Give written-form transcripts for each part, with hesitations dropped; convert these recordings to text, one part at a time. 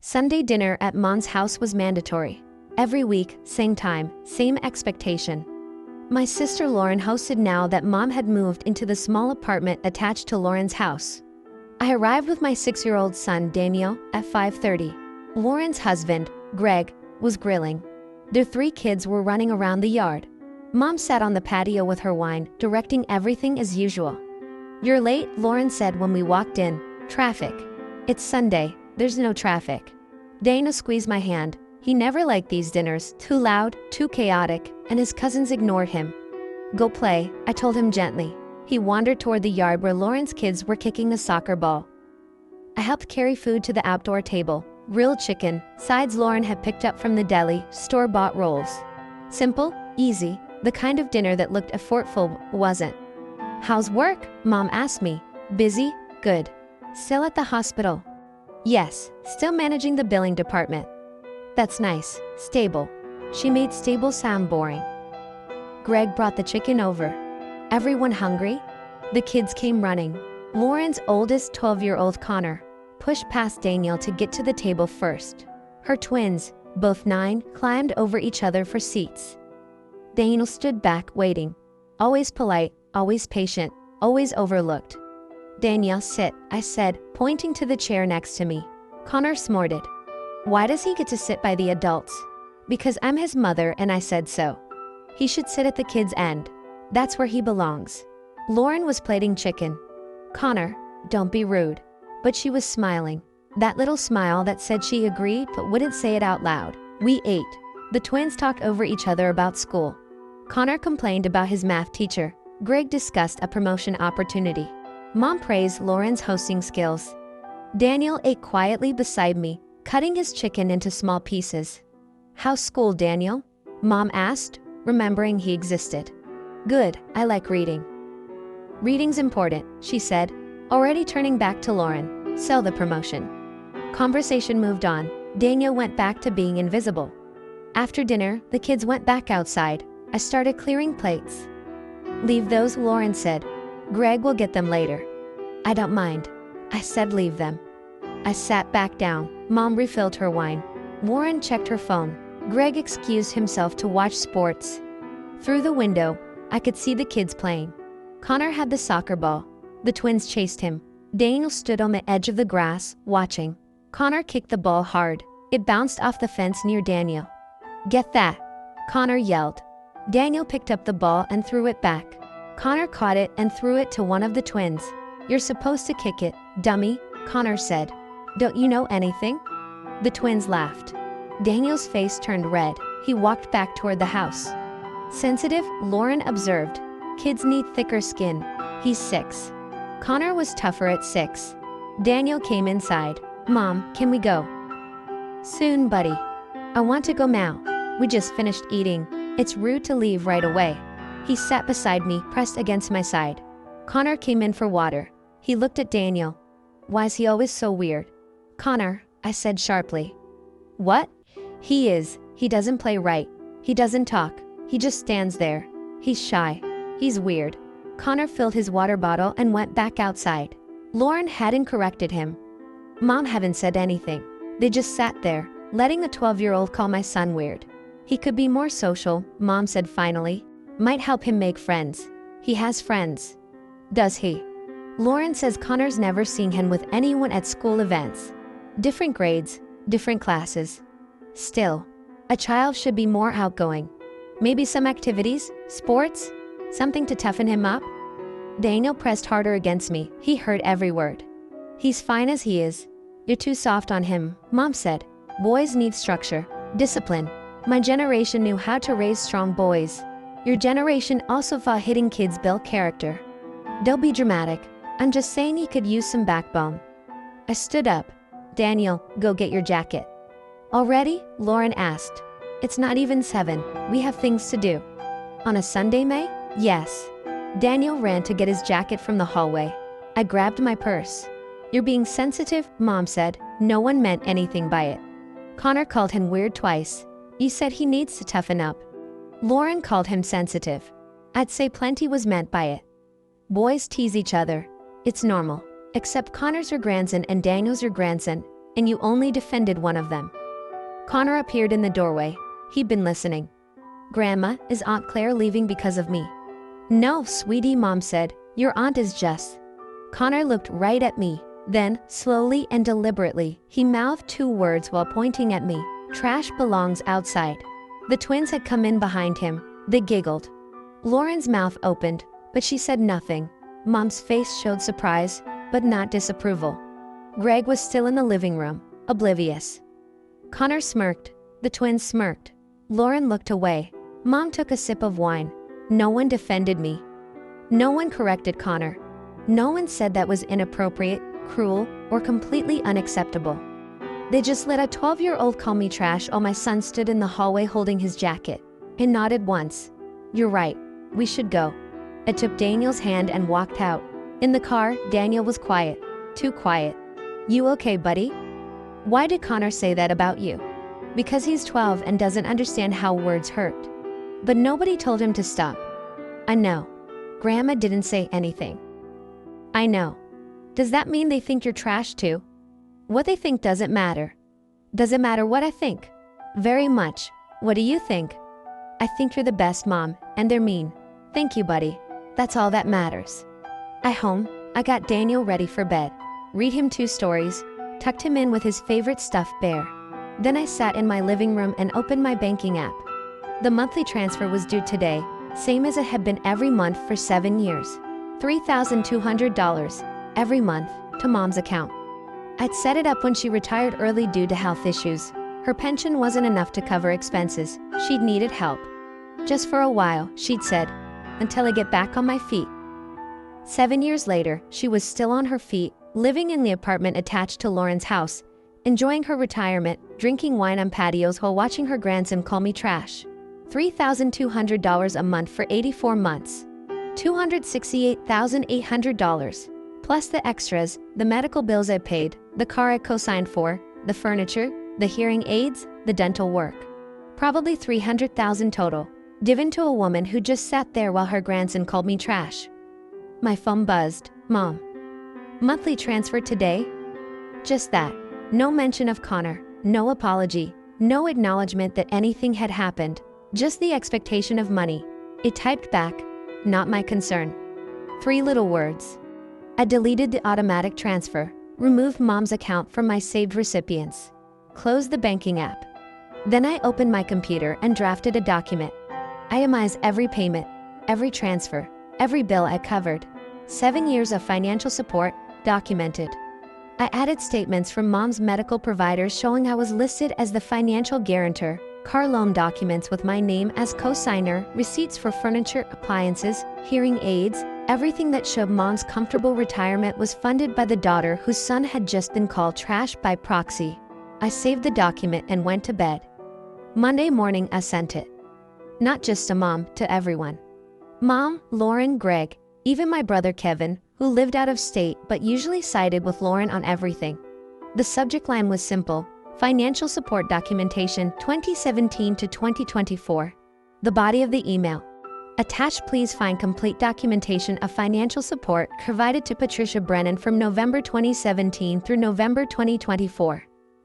Sunday dinner at Mom's house was mandatory. Every week, same time, same expectation. My sister Lauren hosted now that Mom had moved into the small apartment attached to Lauren's house. I arrived with my 6-year-old son Daniel at 5:30. Lauren's husband, Greg, was grilling. Their 3 kids were running around the yard. Mom sat on the patio with her wine, directing everything as usual. "You're late," Lauren said when we walked in. "Traffic." "It's Sunday, there's no traffic." Dana squeezed my hand. He never liked these dinners, too loud, too chaotic, and his cousins ignored him. "Go play," I told him gently. He wandered toward the yard where Lauren's kids were kicking a soccer ball. I helped carry food to the outdoor table. Grilled chicken, sides Lauren had picked up from the deli, store-bought rolls. Simple, easy, the kind of dinner that looked effortful wasn't. "How's work?" Mom asked me. "Busy? Good. Still at the hospital?" "Yes, still managing the billing department." "That's nice. Stable." She made stable sound boring. Greg brought the chicken over. "Everyone hungry?" The kids came running. Lauren's oldest 12-year-old Connor pushed past Daniel to get to the table first. Her twins, both 9, climbed over each other for seats. Daniel stood back, waiting. Always polite, always patient, always overlooked. "Daniel, sit," I said, pointing to the chair next to me. Connor snorted. "Why does he get to sit by the adults?" "Because I'm his mother and I said so. He should sit at the kids' end. That's where he belongs." Lauren was plating chicken. "Connor, don't be rude." But she was smiling. That little smile that said she agreed but wouldn't say it out loud. We ate. The twins talked over each other about school. Connor complained about his math teacher. Greg discussed a promotion opportunity. Mom praised Lauren's hosting skills. Daniel ate quietly beside me, cutting his chicken into small pieces. "How's school, Daniel?" Mom asked, remembering he existed. "Good, I like reading." "Reading's important," she said, already turning back to Lauren. "Sell the promotion." Conversation moved on. Daniel went back to being invisible. After dinner, the kids went back outside. I started clearing plates. "Leave those," Lauren said. "Greg will get them later." "I don't mind." I said leave them. I sat back down. Mom refilled her wine. Lauren checked her phone. Greg excused himself to watch sports. Through the window, I could see the kids playing. Connor had the soccer ball. The twins chased him. Daniel stood on the edge of the grass, watching. Connor kicked the ball hard. It bounced off the fence near Daniel. "Get that!" Connor yelled. Daniel picked up the ball and threw it back. Connor caught it and threw it to one of the twins. "You're supposed to kick it, dummy," Connor said. "Don't you know anything?" The twins laughed. Daniel's face turned red. He walked back toward the house. "Sensitive," Lauren observed. "Kids need thicker skin." He's 6. Connor was tougher at 6. Daniel came inside. "Mom, can we go?" "Soon, buddy." "I want to go now. We just finished eating. It's rude to leave right away." He sat beside me, pressed against my side. Connor came in for water. He looked at Daniel. "Why's he always so weird?" "Connor," I said sharply. "What?" "He is. He doesn't play right. He doesn't talk. He just stands there. He's shy. He's weird." Connor filled his water bottle and went back outside. Lauren hadn't corrected him. Mom hadn't said anything. They just sat there, letting a 12-year-old call my son weird. "He could be more social," Mom said finally. "Might help him make friends." "He has friends." "Does he?" Lauren says Connor's never seen him with anyone at school events. Different grades, different classes. Still, a child should be more outgoing. Maybe some activities, sports, something to toughen him up. Daniel pressed harder against me. He heard every word. "He's fine as he is. You're too soft on him," Mom said. "Boys need structure, discipline. My generation knew how to raise strong boys. Your generation also thought hitting kids built character." "Don't be dramatic. I'm just saying he could use some backbone." I stood up. "Daniel, go get your jacket." "Already?" Lauren asked. "It's not even 7. We have things to do." "On a Sunday, May?" "Yes." Daniel ran to get his jacket from the hallway. I grabbed my purse. "You're being sensitive," Mom said. No one meant anything by it. Connor called him weird twice. You said he needs to toughen up. Lauren called him sensitive. I'd say plenty was meant by it. Boys tease each other. It's normal. Except Connor's your grandson and Daniel's your grandson. and you only defended one of them. Connor appeared in the doorway. He'd been listening. Grandma, is Aunt Claire leaving because of me? No, sweetie, Mom said. Your aunt is just. Connor looked right at me. Then, slowly and deliberately, he mouthed 2 words while pointing at me. Trash belongs outside. The twins had come in behind him. They giggled. Lauren's mouth opened, but she said nothing. Mom's face showed surprise, but not disapproval. Greg was still in the living room, oblivious. Connor smirked. The twins smirked. Lauren looked away. Mom took a sip of wine. No one defended me. No one corrected Connor. No one said that was inappropriate, cruel, or completely unacceptable. They just let a 12-year-old call me trash while my son stood in the hallway holding his jacket. I nodded once. You're right. We should go. I took Daniel's hand and walked out. In the car, Daniel was quiet. Too quiet. You okay, buddy? Why did Connor say that about you? Because he's 12 and doesn't understand how words hurt. But nobody told him to stop. I know. Grandma didn't say anything. I know. Does that mean they think you're trash too? What they think doesn't matter. Does it matter what I think? Very much. What do you think? I think you're the best mom, and they're mean. Thank you, buddy. That's all that matters. I got Daniel ready for bed. Read him 2 stories, tucked him in with his favorite stuffed bear. Then I sat in my living room and opened my banking app. The monthly transfer was due today, same as it had been every month for 7 years. $3,200 every month to Mom's account. I'd set it up when she retired early due to health issues. Her pension wasn't enough to cover expenses. She'd needed help. Just for a while, she'd said, until I get back on my feet. 7 years later, she was still on her feet, living in the apartment attached to Lauren's house, enjoying her retirement, drinking wine on patios while watching her grandson call me trash. $3,200 a month for 84 months. $268,800. Plus the extras, the medical bills I paid, the car I co-signed for, the furniture, the hearing aids, the dental work. Probably $300,000 total, given to a woman who just sat there while her grandson called me trash. My phone buzzed. Mom. Monthly transfer today? Just that. No mention of Connor, no apology, no acknowledgement that anything had happened, just the expectation of money. It typed back, not my concern. 3 little words. I deleted the automatic transfer, removed Mom's account from my saved recipients, closed the banking app. Then I opened my computer and drafted a document. Itemized every payment, every transfer, every bill I covered. 7 years of financial support, documented. I added statements from Mom's medical providers showing I was listed as the financial guarantor, car loan documents with my name as co-signer, receipts for furniture, appliances, hearing aids, everything that showed Mom's comfortable retirement was funded by the daughter whose son had just been called trash by proxy. I saved the document and went to bed. Monday morning I sent it. Not just to Mom, to everyone. Mom, Lauren, Greg, even my brother Kevin, who lived out of state but usually sided with Lauren on everything. The subject line was simple: Financial Support Documentation 2017 to 2024. The body of the email. Attached, please find complete documentation of financial support provided to Patricia Brennan from November 2017 through November 2024.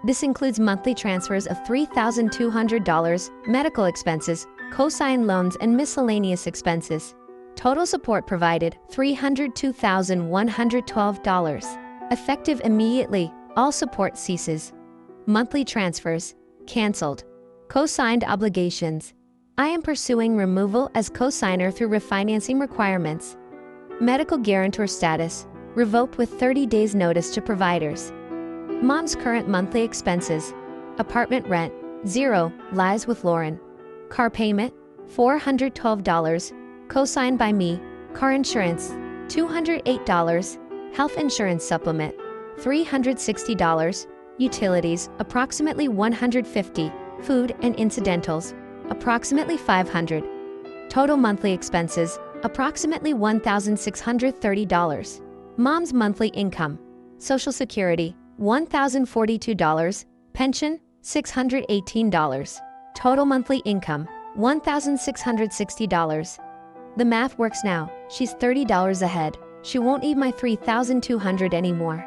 This includes monthly transfers of $3,200, medical expenses, co-sign loans, and miscellaneous expenses. Total support provided, $302,112. Effective immediately, all support ceases. Monthly transfers, canceled. Co-signed obligations. I am pursuing removal as co-signer through refinancing requirements. Medical guarantor status, revoked with 30 days notice to providers. Mom's current monthly expenses. Apartment rent, 0, lies with Lauren. Car payment, $412. Co-signed by me. Car insurance, $208. Health insurance supplement, $360. Utilities, approximately $150. Food and incidentals, approximately $500. Total monthly expenses, approximately $1,630. Mom's monthly income. Social Security, $1,042. Pension, $618. Total monthly income, $1,660. The math works now. She's $30 ahead. She won't need my $3,200 anymore.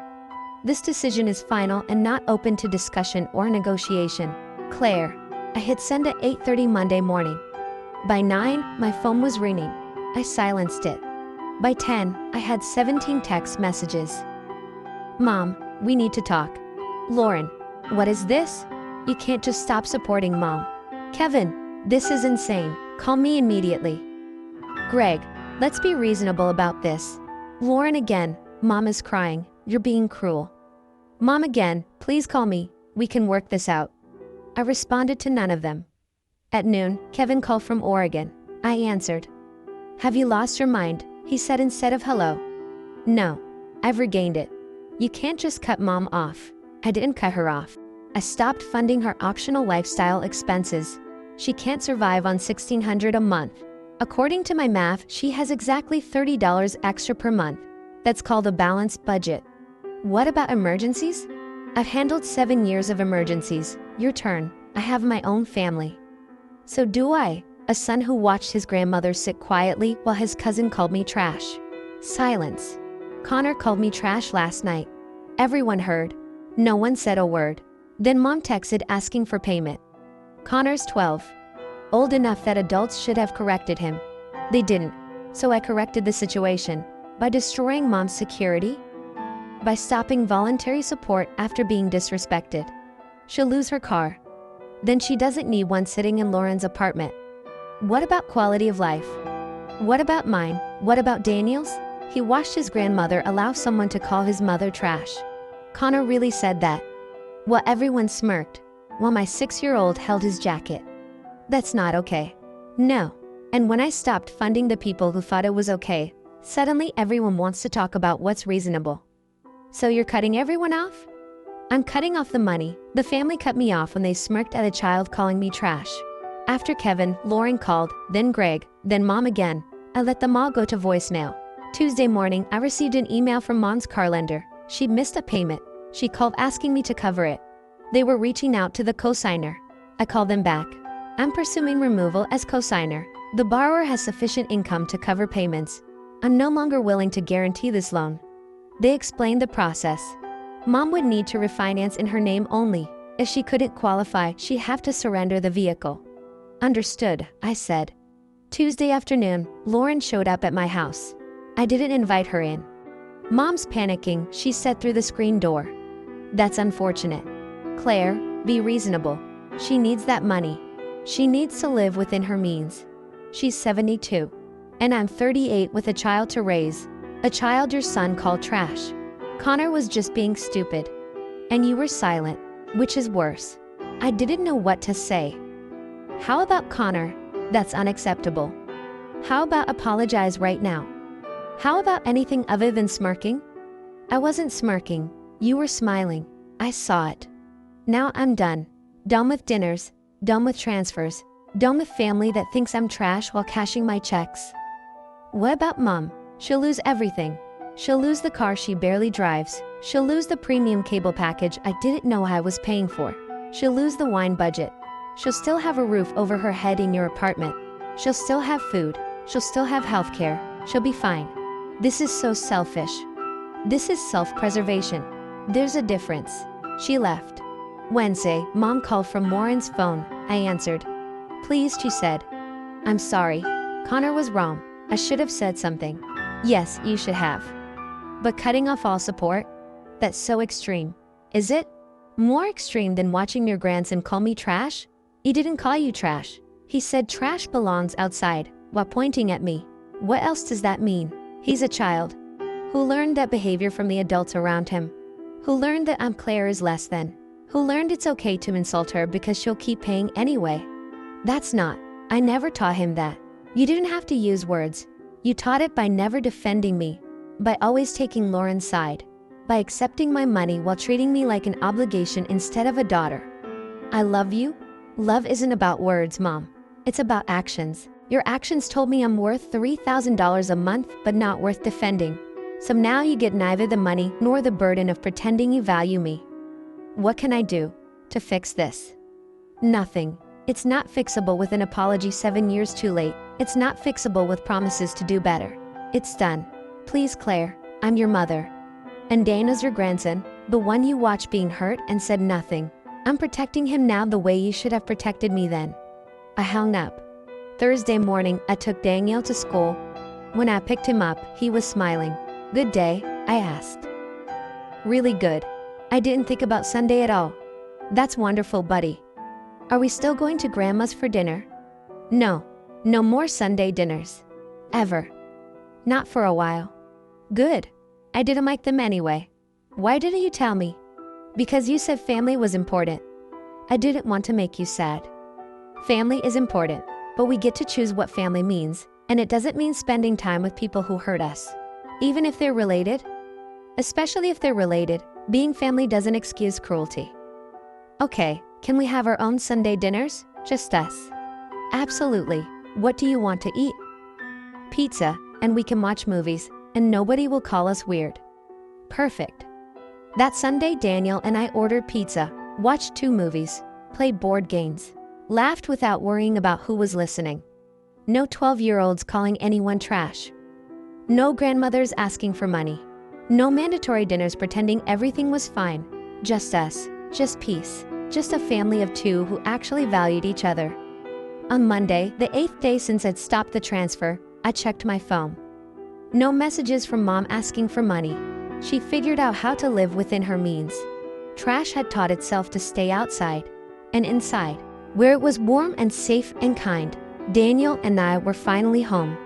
This decision is final and not open to discussion or negotiation. Claire. I hit send at 8:30 Monday morning. By 9, my phone was ringing. I silenced it. By 10, I had 17 text messages. Mom, we need to talk. Lauren, what is this? You can't just stop supporting Mom. Kevin, this is insane. Call me immediately. Greg, let's be reasonable about this. Lauren again, Mom is crying. You're being cruel. Mom again, please call me. We can work this out. I responded to none of them. At noon, Kevin called from Oregon. I answered. Have you lost your mind? He said instead of hello. No, I've regained it. You can't just cut Mom off. I didn't cut her off. I stopped funding her optional lifestyle expenses. She can't survive on $1,600 a month. According to my math, she has exactly $30 extra per month. That's called a balanced budget. What about emergencies? I've handled 7 years of emergencies. Your turn. I have my own family. So do I. A son who watched his grandmother sit quietly while his cousin called me trash. Silence. Connor called me trash last night. Everyone heard. No one said a word. Then Mom texted asking for payment. Connor's 12. Old enough that adults should have corrected him. They didn't. So I corrected the situation. By destroying Mom's security? By stopping voluntary support after being disrespected. She'll lose her car. Then she doesn't need one sitting in Lauren's apartment. What about quality of life? What about mine? What about Daniel's? He watched his grandmother allow someone to call his mother trash. Connor really said that. Well, everyone smirked, while my 6-year-old held his jacket. That's not okay. No. And when I stopped funding the people who thought it was okay, suddenly everyone wants to talk about what's reasonable. So you're cutting everyone off? I'm cutting off the money. The family cut me off when they smirked at a child calling me trash. After Kevin, Lauren called, then Greg, then Mom again. I let them all go to voicemail. Tuesday morning, I received an email from Mom's car lender. She'd missed a payment. She called asking me to cover it. They were reaching out to the cosigner. I called them back. I'm pursuing removal as cosigner. The borrower has sufficient income to cover payments. I'm no longer willing to guarantee this loan. They explained the process. Mom would need to refinance in her name only. If she couldn't qualify, she'd have to surrender the vehicle. Understood, I said. Tuesday afternoon, Lauren showed up at my house. I didn't invite her in. Mom's panicking, she said through the screen door. That's unfortunate. Claire, be reasonable. She needs that money. She needs to live within her means. She's 72. And I'm 38 with a child to raise. A child your son called trash. Connor was just being stupid. And you were silent, which is worse. I didn't know what to say. How about Connor? That's unacceptable. How about apologize right now? How about anything other than smirking? I wasn't smirking. You were smiling. I saw it. Now I'm done. Done with dinners. Done with transfers. Done with family that thinks I'm trash while cashing my checks. What about Mom? She'll lose everything. She'll lose the car she barely drives. She'll lose the premium cable package I didn't know I was paying for. She'll lose the wine budget. She'll still have a roof over her head in your apartment. She'll still have food. She'll still have healthcare. She'll be fine. This is so selfish. This is self-preservation. There's a difference. She left. Wednesday, Mom called from Warren's phone. I answered. Please, she said. I'm sorry. Connor was wrong. I should have said something. Yes, you should have. But cutting off all support? That's so extreme. Is it? More extreme than watching your grandson call me trash? He didn't call you trash. He said trash belongs outside, while pointing at me. What else does that mean? He's a child. Who learned that behavior from the adults around him. Who learned that I'm Claire is less than. Who learned it's okay to insult her because she'll keep paying anyway. That's not. I never taught him that. You didn't have to use words. You taught it by never defending me. By always taking Lauren's side. By accepting my money while treating me like an obligation instead of a daughter. I love you. Love isn't about words, Mom. It's about actions. Your actions told me I'm worth $3,000 a month but not worth defending. So now you get neither the money nor the burden of pretending you value me. What can I do to fix this? Nothing. It's not fixable with an apology 7 years too late. It's not fixable with promises to do better. It's done. Please, Claire, I'm your mother. And Dana's your grandson. The one you watched being hurt and said nothing. I'm protecting him now the way you should have protected me then. I hung up. Thursday morning, I took Daniel to school. When I picked him up, he was smiling. Good day, I asked. Really good. I didn't think about Sunday at all. That's wonderful, buddy. Are we still going to Grandma's for dinner? No. No more Sunday dinners. Ever. Not for a while. Good. I didn't like them anyway. Why didn't you tell me? Because you said family was important. I didn't want to make you sad. Family is important, but we get to choose what family means, and it doesn't mean spending time with people who hurt us. Even if they're related. Especially if they're related, being family doesn't excuse cruelty. Okay, can we have our own Sunday dinners? Just us. Absolutely. What do you want to eat? Pizza, and we can watch movies, and nobody will call us weird. Perfect. That Sunday, Daniel and I ordered pizza, watched 2 movies, played board games, laughed without worrying about who was listening. No 12-year-olds calling anyone trash. No grandmothers asking for money. No mandatory dinners pretending everything was fine. Just us, just peace, just a family of 2 who actually valued each other. On Monday, the 8th day since I'd stopped the transfer, I checked my phone. No messages from Mom asking for money. She figured out how to live within her means. Trash had taught itself to stay outside and inside, where it was warm and safe and kind. Daniel and I were finally home.